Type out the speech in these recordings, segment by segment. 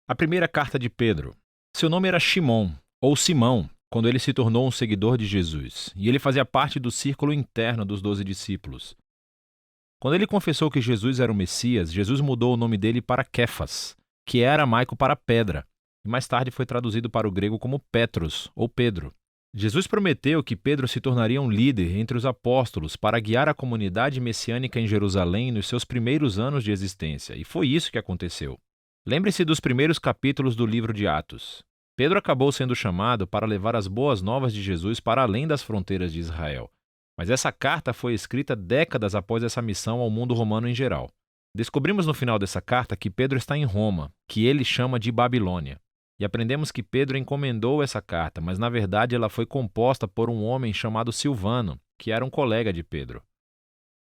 A primeira carta de Pedro. Seu nome era Shimon, ou Simão, quando ele se tornou um seguidor de Jesus, e ele fazia parte do círculo interno dos 12 discípulos. Quando ele confessou que Jesus era o Messias, Jesus mudou o nome dele para Kéfas, que é aramaico para pedra, e mais tarde foi traduzido para o grego como Petros, ou Pedro. Jesus prometeu que Pedro se tornaria um líder entre os apóstolos para guiar a comunidade messiânica em Jerusalém nos seus primeiros anos de existência, e foi isso que aconteceu. Lembre-se dos primeiros capítulos do livro de Atos. Pedro acabou sendo chamado para levar as boas novas de Jesus para além das fronteiras de Israel. Mas essa carta foi escrita décadas após essa missão ao mundo romano em geral. Descobrimos no final dessa carta que Pedro está em Roma, que ele chama de Babilônia. E aprendemos que Pedro encomendou essa carta, mas na verdade ela foi composta por um homem chamado Silvano, que era um colega de Pedro.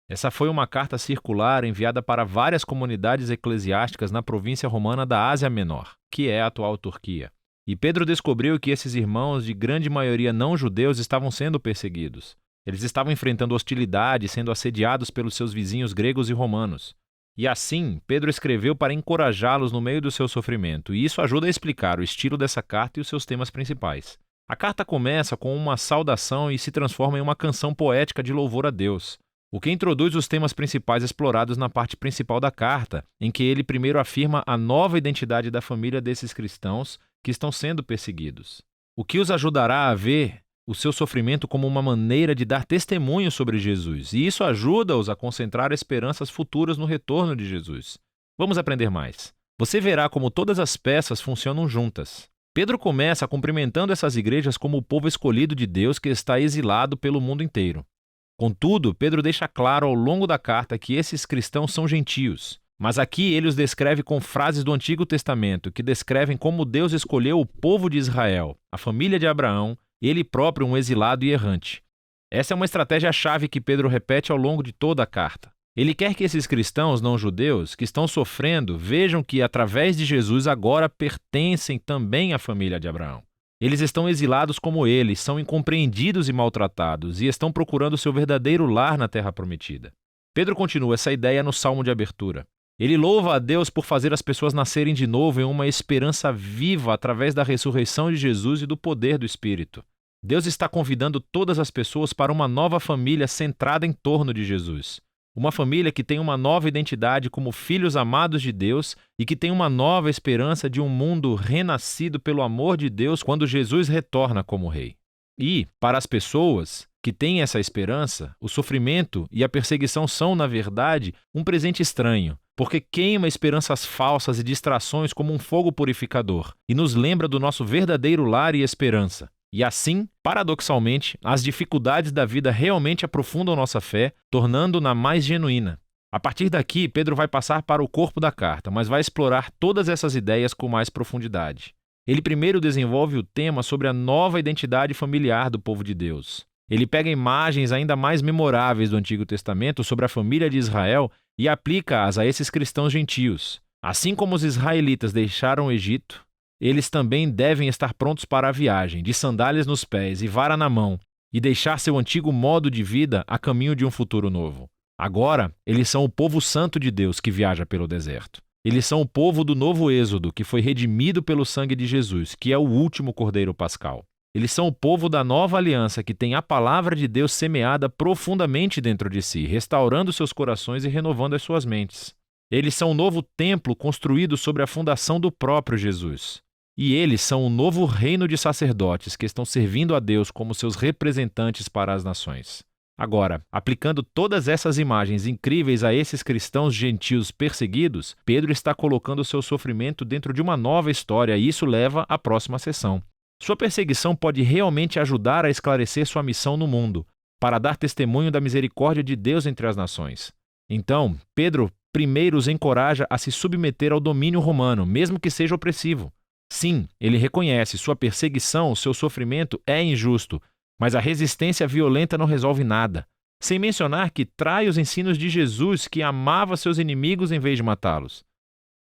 Essa foi uma carta circular enviada para várias comunidades eclesiásticas na província romana da Ásia Menor, que é a atual Turquia. E Pedro descobriu que esses irmãos, de grande maioria não judeus, estavam sendo perseguidos. Eles estavam enfrentando hostilidade, sendo assediados pelos seus vizinhos gregos e romanos. E assim, Pedro escreveu para encorajá-los no meio do seu sofrimento, e isso ajuda a explicar o estilo dessa carta e os seus temas principais. A carta começa com uma saudação e se transforma em uma canção poética de louvor a Deus, o que introduz os temas principais explorados na parte principal da carta, em que ele primeiro afirma a nova identidade da família desses cristãos que estão sendo perseguidos, o que os ajudará a ver o seu sofrimento como uma maneira de dar testemunho sobre Jesus, e isso ajuda-os a concentrar esperanças futuras no retorno de Jesus. Vamos aprender mais. Você verá como todas as peças funcionam juntas. Pedro começa cumprimentando essas igrejas como o povo escolhido de Deus que está exilado pelo mundo inteiro. Contudo, Pedro deixa claro ao longo da carta que esses cristãos são gentios, mas aqui ele os descreve com frases do Antigo Testamento que descrevem como Deus escolheu o povo de Israel, a família de Abraão, ele próprio um exilado e errante. Essa é uma estratégia-chave que Pedro repete ao longo de toda a carta. Ele quer que esses cristãos não-judeus que estão sofrendo vejam que, através de Jesus, agora pertencem também à família de Abraão. Eles estão exilados como ele, são incompreendidos e maltratados, e estão procurando seu verdadeiro lar na Terra Prometida. Pedro continua essa ideia no Salmo de abertura. Ele louva a Deus por fazer as pessoas nascerem de novo em uma esperança viva através da ressurreição de Jesus e do poder do Espírito. Deus está convidando todas as pessoas para uma nova família centrada em torno de Jesus. Uma família que tem uma nova identidade como filhos amados de Deus e que tem uma nova esperança de um mundo renascido pelo amor de Deus quando Jesus retorna como rei. E, para as pessoas que têm essa esperança, o sofrimento e a perseguição são, na verdade, um presente estranho, porque queima esperanças falsas e distrações como um fogo purificador e nos lembra do nosso verdadeiro lar e esperança. E assim, paradoxalmente, as dificuldades da vida realmente aprofundam nossa fé, tornando-na mais genuína. A partir daqui, Pedro vai passar para o corpo da carta, mas vai explorar todas essas ideias com mais profundidade. Ele primeiro desenvolve o tema sobre a nova identidade familiar do povo de Deus. Ele pega imagens ainda mais memoráveis do Antigo Testamento sobre a família de Israel e aplica-as a esses cristãos gentios. Assim como os israelitas deixaram o Egito, eles também devem estar prontos para a viagem, de sandálias nos pés e vara na mão, e deixar seu antigo modo de vida a caminho de um futuro novo. Agora, eles são o povo santo de Deus que viaja pelo deserto. Eles são o povo do novo êxodo, que foi redimido pelo sangue de Jesus, que é o último cordeiro pascal. Eles são o povo da nova aliança, que tem a palavra de Deus semeada profundamente dentro de si, restaurando seus corações e renovando as suas mentes. Eles são o novo templo construído sobre a fundação do próprio Jesus. E eles são o novo reino de sacerdotes que estão servindo a Deus como seus representantes para as nações. Agora, aplicando todas essas imagens incríveis a esses cristãos gentios perseguidos, Pedro está colocando seu sofrimento dentro de uma nova história e isso leva à próxima sessão. Sua perseguição pode realmente ajudar a esclarecer sua missão no mundo, para dar testemunho da misericórdia de Deus entre as nações. Então, Pedro primeiro os encoraja a se submeter ao domínio romano, mesmo que seja opressivo. Sim, ele reconhece sua perseguição, seu sofrimento é injusto, mas a resistência violenta não resolve nada. Sem mencionar que trai os ensinos de Jesus, que amava seus inimigos em vez de matá-los.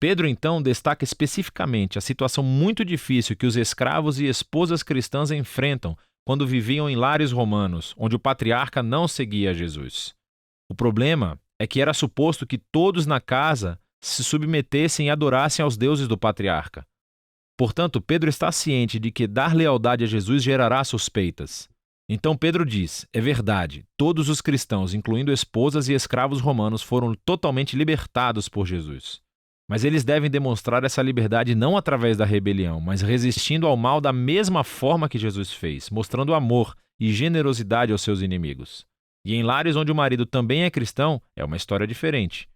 Pedro, então, destaca especificamente a situação muito difícil que os escravos e esposas cristãs enfrentam quando viviam em lares romanos, onde o patriarca não seguia Jesus. O problema é que era suposto que todos na casa se submetessem e adorassem aos deuses do patriarca. Portanto, Pedro está ciente de que dar lealdade a Jesus gerará suspeitas. Então Pedro diz: é verdade, todos os cristãos, incluindo esposas e escravos romanos, foram totalmente libertados por Jesus. Mas eles devem demonstrar essa liberdade não através da rebelião, mas resistindo ao mal da mesma forma que Jesus fez, mostrando amor e generosidade aos seus inimigos. E em lares onde o marido também é cristão, é uma história diferente.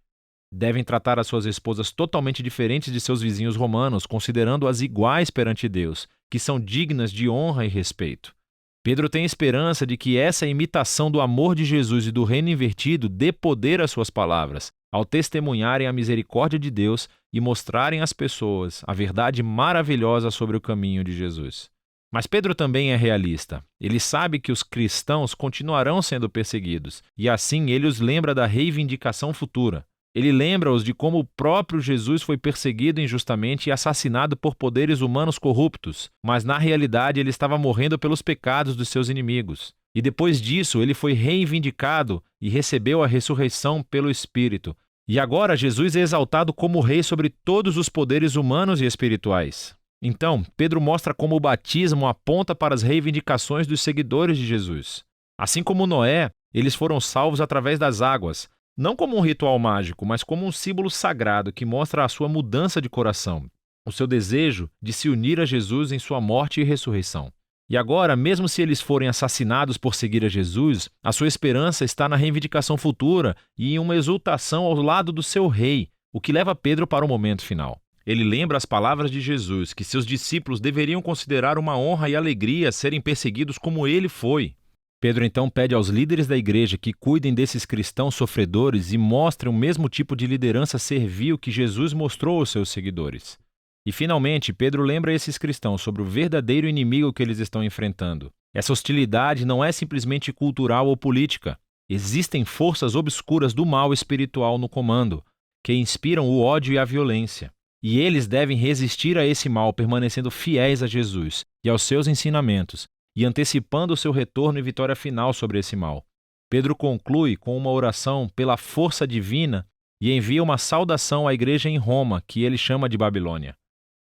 Devem tratar as suas esposas totalmente diferentes de seus vizinhos romanos, considerando-as iguais perante Deus, que são dignas de honra e respeito. Pedro tem esperança de que essa imitação do amor de Jesus e do reino invertido dê poder às suas palavras, ao testemunharem a misericórdia de Deus e mostrarem às pessoas a verdade maravilhosa sobre o caminho de Jesus. Mas Pedro também é realista. Ele sabe que os cristãos continuarão sendo perseguidos, e assim ele os lembra da reivindicação futura. Ele lembra-os de como o próprio Jesus foi perseguido injustamente e assassinado por poderes humanos corruptos, mas na realidade ele estava morrendo pelos pecados dos seus inimigos. E depois disso ele foi reivindicado e recebeu a ressurreição pelo Espírito. E agora Jesus é exaltado como rei sobre todos os poderes humanos e espirituais. Então, Pedro mostra como o batismo aponta para as reivindicações dos seguidores de Jesus. Assim como Noé, eles foram salvos através das águas, não como um ritual mágico, mas como um símbolo sagrado que mostra a sua mudança de coração, o seu desejo de se unir a Jesus em sua morte e ressurreição. E agora, mesmo se eles forem assassinados por seguir a Jesus, a sua esperança está na reivindicação futura e em uma exultação ao lado do seu rei, o que leva Pedro para o momento final. Ele lembra as palavras de Jesus, que seus discípulos deveriam considerar uma honra e alegria serem perseguidos como ele foi. Pedro então pede aos líderes da igreja que cuidem desses cristãos sofredores e mostrem o mesmo tipo de liderança servil que Jesus mostrou aos seus seguidores. E finalmente, Pedro lembra esses cristãos sobre o verdadeiro inimigo que eles estão enfrentando. Essa hostilidade não é simplesmente cultural ou política. Existem forças obscuras do mal espiritual no comando, que inspiram o ódio e a violência. E eles devem resistir a esse mal permanecendo fiéis a Jesus e aos seus ensinamentos, e antecipando o seu retorno e vitória final sobre esse mal. Pedro conclui com uma oração pela força divina e envia uma saudação à igreja em Roma, que ele chama de Babilônia.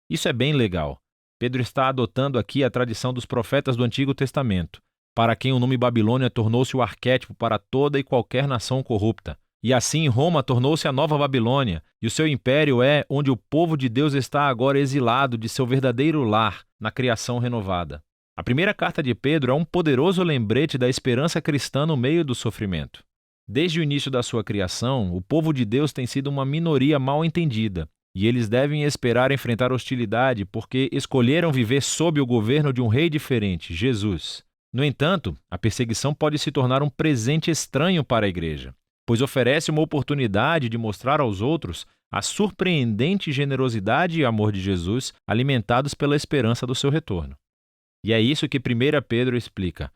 Isso é bem legal. Pedro está adotando aqui a tradição dos profetas do Antigo Testamento, para quem o nome Babilônia tornou-se o arquétipo para toda e qualquer nação corrupta. E assim Roma tornou-se a nova Babilônia, e o seu império é onde o povo de Deus está agora exilado de seu verdadeiro lar, na criação renovada. A primeira carta de Pedro é um poderoso lembrete da esperança cristã no meio do sofrimento. Desde o início da sua criação, o povo de Deus tem sido uma minoria mal entendida, e eles devem esperar enfrentar hostilidade porque escolheram viver sob o governo de um rei diferente, Jesus. No entanto, a perseguição pode se tornar um presente estranho para a igreja, pois oferece uma oportunidade de mostrar aos outros a surpreendente generosidade e amor de Jesus, alimentados pela esperança do seu retorno. E é isso que 1 Pedro explica.